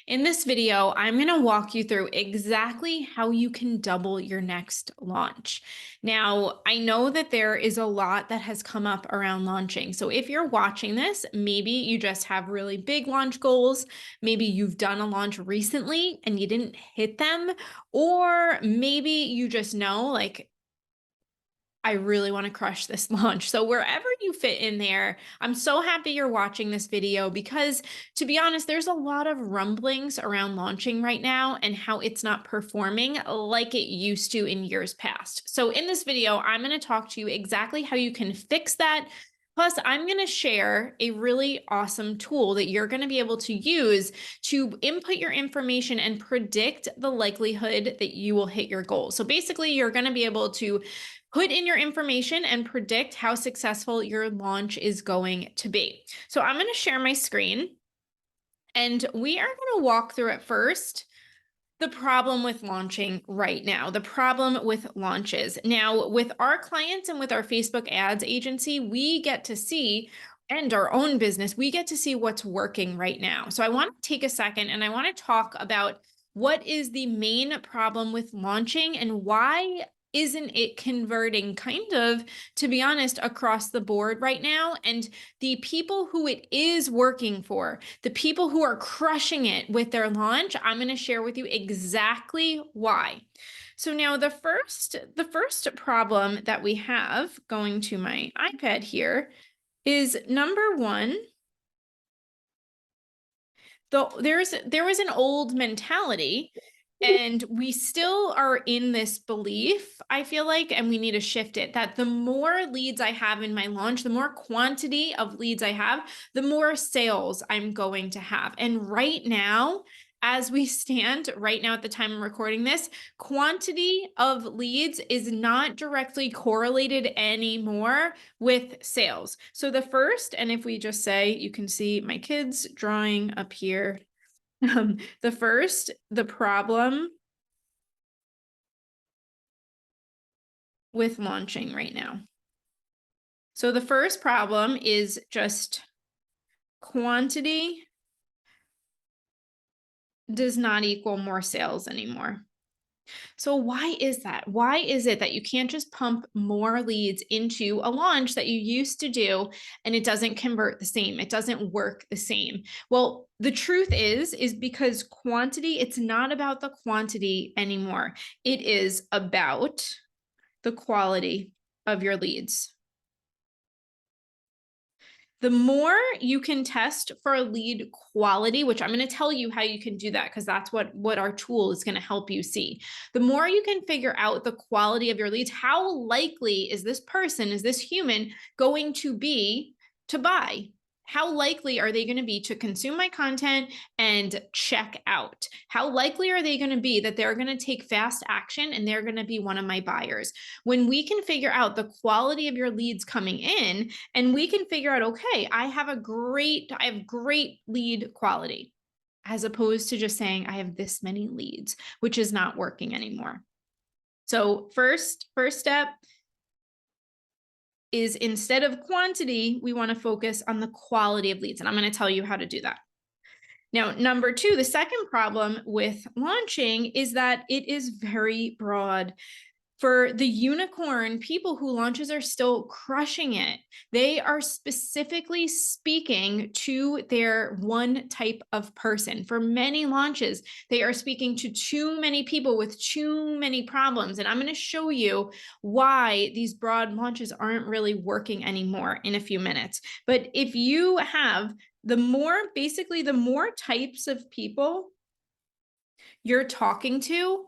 In this video, I'm going to walk you through exactly how you can double your next launch. Now, I know that there is a lot that has come up around launching. So if you're watching this, maybe you just have really big launch goals. Maybe you've done a launch recently and you didn't hit them, or maybe you just know, like, I really want to crush this launch. So wherever you fit in there, I'm so happy you're watching this video because, to be honest, there's a lot of rumblings around launching right now and how it's not performing like it used to in years past. So in this video, I'm going to talk to you exactly how you can fix that. Plus, I'm going to share a really awesome tool that you're going to be able to use to input your information and predict the likelihood that you will hit your goals. So basically, you're going to be able to put in your information and predict how successful your launch is going to be. So I'm going to share my screen and we are going to walk through at first the problem with launching right now, the problem with launches. Now, with our clients and with our Facebook ads agency, we get to see, and our own business, we get to see what's working right now. So I want to take a second and I want to talk about what is the main problem with launching and why isn't it converting, kind of, to be honest, across the board right now. And the people who it is working for, the people who are crushing it with their launch, I'm going to share with you exactly why. So now the first problem that we have, going to my iPad here, is number one, there was an old mentality and we still are in this belief, I feel like, and we need to shift it, that the more leads I have in my launch, the more quantity of leads I have, the more sales I'm going to have. And right now, as we stand right now at the time I'm recording this, quantity of leads is not directly correlated anymore with sales. So the first, and if we just say, you can see my kids drawing up here. The problem with launching right now. So the first problem is just quantity does not equal more sales anymore. So why is that? Why is it that you can't just pump more leads into a launch that you used to do and it doesn't convert the same? It doesn't work the same. Well, the truth is because quantity, it's not about the quantity anymore. It is about the quality of your leads. The more you can test for lead quality, which I'm going to tell you how you can do that because that's what our tool is going to help you see. The more you can figure out the quality of your leads, how likely is this person, is this human going to be to buy? How likely are they going to be to consume my content and check out? How likely are they going to be that they're going to take fast action and they're going to be one of my buyers? When we can figure out the quality of your leads coming in, and we can figure out, okay, I have great lead quality, as opposed to just saying I have this many leads, which is not working anymore. So first step is, instead of quantity, we want to focus on the quality of leads. And I'm going to tell you how to do that. Now, number two, the second problem with launching is that it is very broad. For the unicorn people who launches are still crushing it, they are specifically speaking to their one type of person. For many launches, they are speaking to too many people with too many problems. And I'm going to show you why these broad launches aren't really working anymore in a few minutes. But if you have the more types of people you're talking to,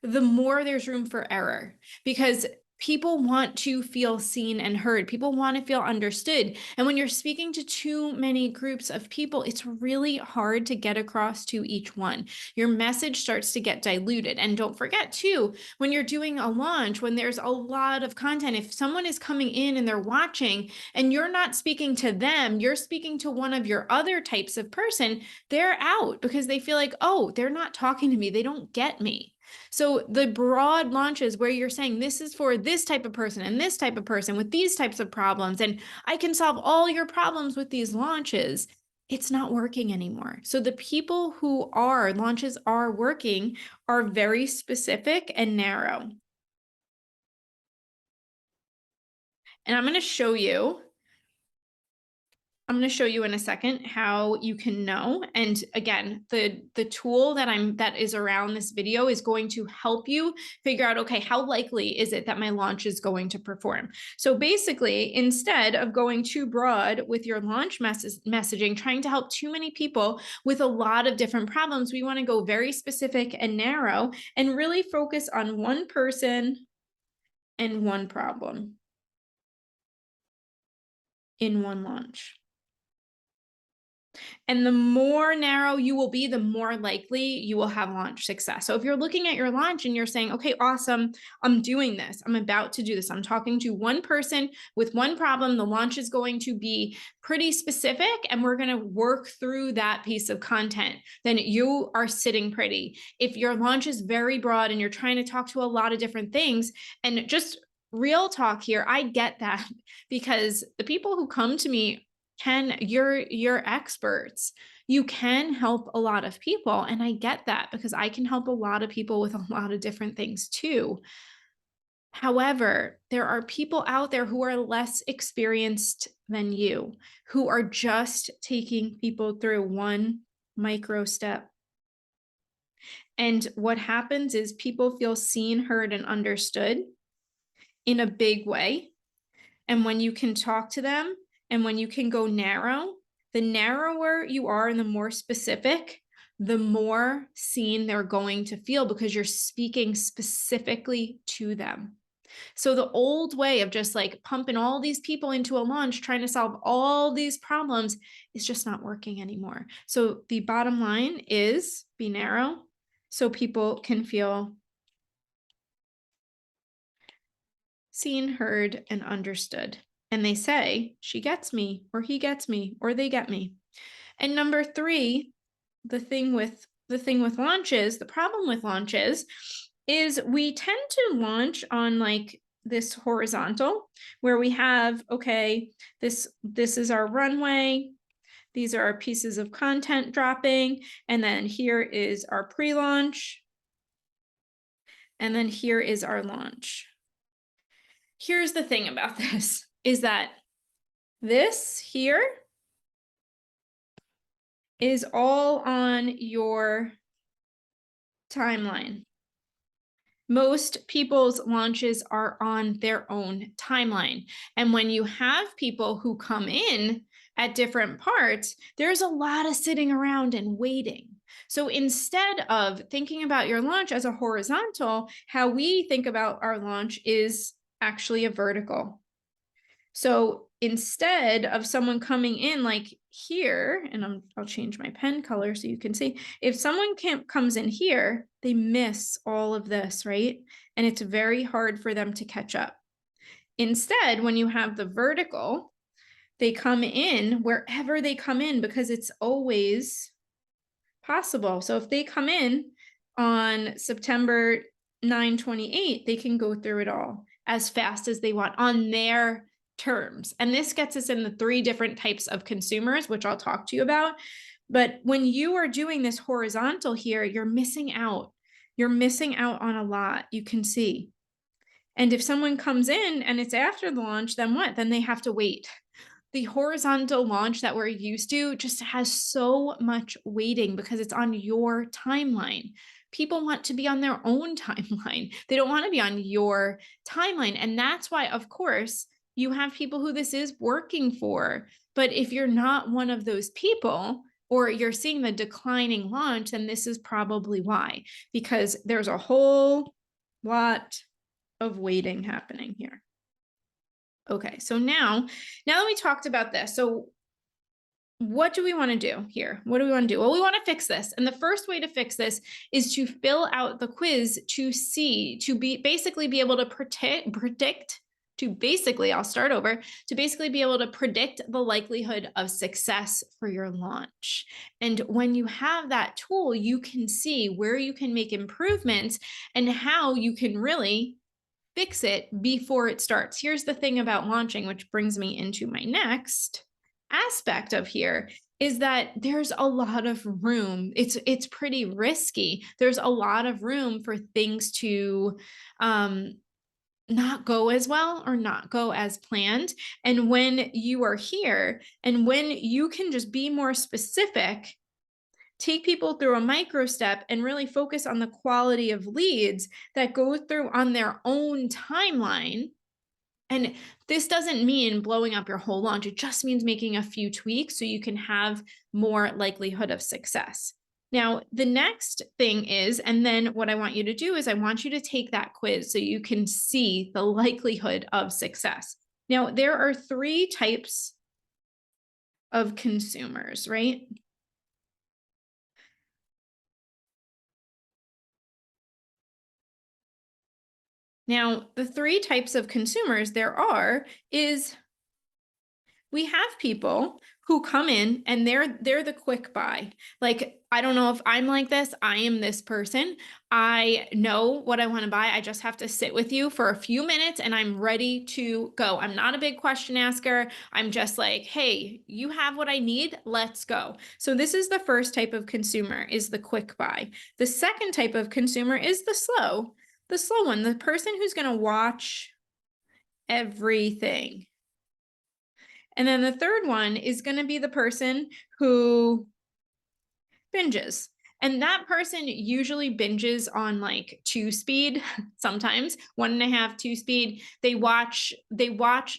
the more there's room for error, because people want to feel seen and heard. People want to feel understood. And when you're speaking to too many groups of people, it's really hard to get across to each one. Your message starts to get diluted. And don't forget too, when you're doing a launch, when there's a lot of content, if someone is coming in and they're watching and you're not speaking to them, you're speaking to one of your other types of person, they're out because they feel like, oh, they're not talking to me. They don't get me. So the broad launches where you're saying this is for this type of person and this type of person with these types of problems, and I can solve all your problems with these launches, it's not working anymore. So the people who are launches are working are very specific and narrow. And I'm going to show you in a second how you can know. And again, the tool that is around this video is going to help you figure out, okay, how likely is it that my launch is going to perform? So basically, instead of going too broad with your launch messaging, trying to help too many people with a lot of different problems, we want to go very specific and narrow and really focus on one person and one problem in one launch. And the more narrow you will be, the more likely you will have launch success. So if you're looking at your launch and you're saying, okay, awesome, I'm doing this, I'm about to do this, I'm talking to one person with one problem, the launch is going to be pretty specific and we're going to work through that piece of content, then you are sitting pretty. If your launch is very broad and you're trying to talk to a lot of different things, and just real talk here, I get that because the people who come to me you're experts. You can help a lot of people. And I get that because I can help a lot of people with a lot of different things too. However, there are people out there who are less experienced than you, who are just taking people through one micro step. And what happens is people feel seen, heard, and understood in a big way. And when you can talk to them and when you can go narrow, the narrower you are and the more specific, the more seen they're going to feel because you're speaking specifically to them. So the old way of just like pumping all these people into a launch, trying to solve all these problems is just not working anymore. So the bottom line is be narrow so people can feel seen, heard, and understood. And they say, she gets me, or he gets me, or they get me. And number three, the thing with launches, the problem with launches is we tend to launch on like this horizontal where we have, okay, this is our runway. These are our pieces of content dropping. And then here is our pre-launch. And then here is our launch. Here's the thing about this is that this here is all on your timeline. Most people's launches are on their own timeline. And when you have people who come in at different parts, there's a lot of sitting around and waiting. So instead of thinking about your launch as a horizontal, how we think about our launch is actually a vertical. So instead of someone coming in like here, and I'll change my pen color so you can see, if someone comes in here, they miss all of this, right? And it's very hard for them to catch up. Instead, when you have the vertical, they come in wherever they come in because it's always possible. So if they come in on September 9/28, they can go through it all as fast as they want on their terms. And this gets us in the three different types of consumers, which I'll talk to you about. But when you are doing this horizontal here, you're missing out. You're missing out on a lot, you can see. And if someone comes in and it's after the launch, then what? Then they have to wait. The horizontal launch that we're used to just has so much waiting because it's on your timeline. People want to be on their own timeline. They don't want to be on your timeline. And that's why, of course, you have people who this is working for. But if you're not one of those people, or you're seeing the declining launch, then this is probably why, because there's a whole lot of waiting happening here. Okay, so now that we talked about this, so what do we want to do here? What do we want to do? Well, we want to fix this. And the first way to fix this is to fill out the quiz to see, to basically be able to predict, to basically, I'll start over, to basically be able to predict the likelihood of success for your launch. And when you have that tool, you can see where you can make improvements and how you can really fix it before it starts. Here's the thing about launching, which brings me into my next aspect of here, is that there's a lot of room. It's pretty risky. There's a lot of room for things to um not go as well or not go as planned. And when you are here and when you can just be more specific, take people through a micro step and really focus on the quality of leads that go through on their own timeline. And this doesn't mean blowing up your whole launch. It just means making a few tweaks so you can have more likelihood of success. Now, the next thing is, and then what I want you to do is I want you to take that quiz so you can see the likelihood of success. Now, there are three types of consumers, right? Now, the three types of consumers there are is we have people who come in and they're the quick buy. Like, I don't know if I'm like this. I am this person. I know what I want to buy. I just have to sit with you for a few minutes and I'm ready to go. I'm not a big question asker. I'm just like, hey, you have what I need. Let's go. So this is the first type of consumer, is the quick buy. The second type of consumer is the slow one, the person who's going to watch everything. And then the third one is going to be the person who binges. And that person usually binges on like 2 speed, sometimes 1.5, 2 speed. They watch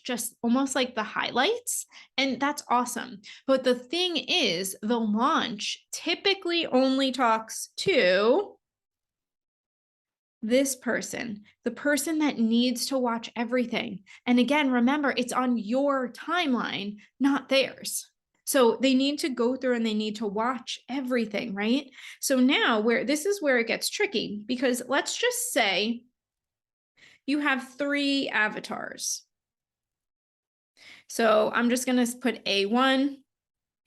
just almost like the highlights, and that's awesome. But the thing is, the launch typically only talks to this person, the person that needs to watch everything. And again, remember, it's on your timeline, not theirs. So they need to go through and they need to watch everything, right? So now this is where it gets tricky, because let's just say you have 3 avatars. So I'm just going to put A1,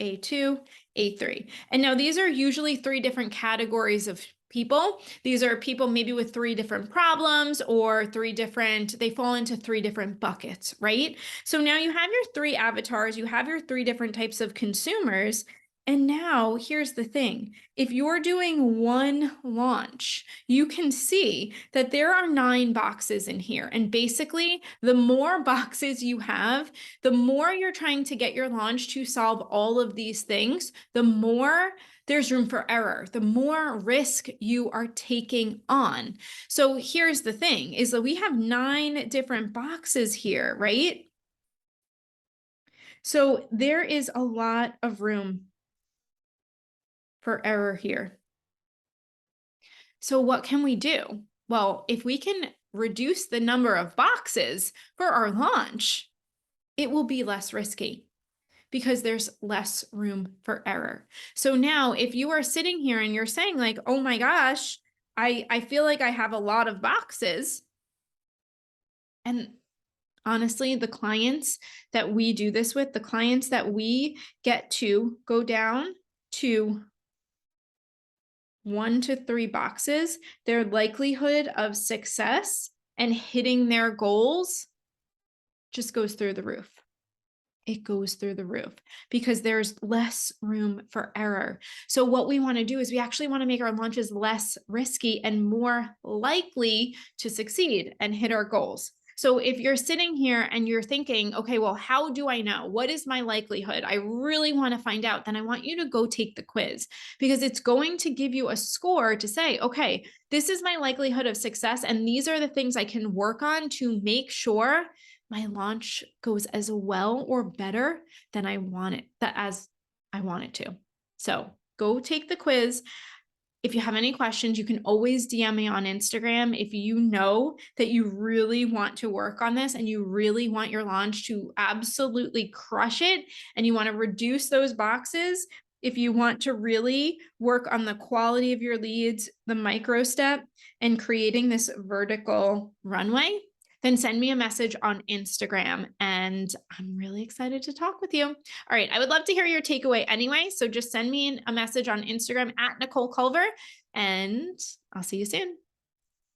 A2, A3. And now these are usually 3 different categories of people. These are people maybe with 3 different problems, or they fall into 3 different buckets, right? So now you have your 3 avatars, you have your 3 different types of consumers. And now here's the thing. If you're doing one launch, you can see that there are 9 boxes in here. And basically, the more boxes you have, the more you're trying to get your launch to solve all of these things, the more there's room for error, the more risk you are taking on. So here's the thing, is that we have 9 different boxes here, right? So there is a lot of room for error here. So what can we do? Well, if we can reduce the number of boxes for our launch, it will be less risky, because there's less room for error. So now if you are sitting here and you're saying like, oh my gosh, I feel like I have a lot of boxes. And honestly, the clients that we do this with, the clients that we get to go down to 1 to 3 boxes, their likelihood of success and hitting their goals just goes through the roof. It goes through the roof, because there's less room for error. So what we want to do is we actually want to make our launches less risky and more likely to succeed and hit our goals. So if you're sitting here and you're thinking, okay, well, how do I know? What is my likelihood? I really want to find out. Then I want you to go take the quiz, because it's going to give you a score to say, okay, this is my likelihood of success. And these are the things I can work on to make sure my launch goes as well or better than I want it, as I want it to. So go take the quiz. If you have any questions, you can always DM me on Instagram. If you know that you really want to work on this and you really want your launch to absolutely crush it, and you want to reduce those boxes, if you want to really work on the quality of your leads, the micro step, and creating this vertical runway, then send me a message on Instagram, and I'm really excited to talk with you. All right, I would love to hear your takeaway anyway, so just send me a message on Instagram at Nicole Culver, and I'll see you soon.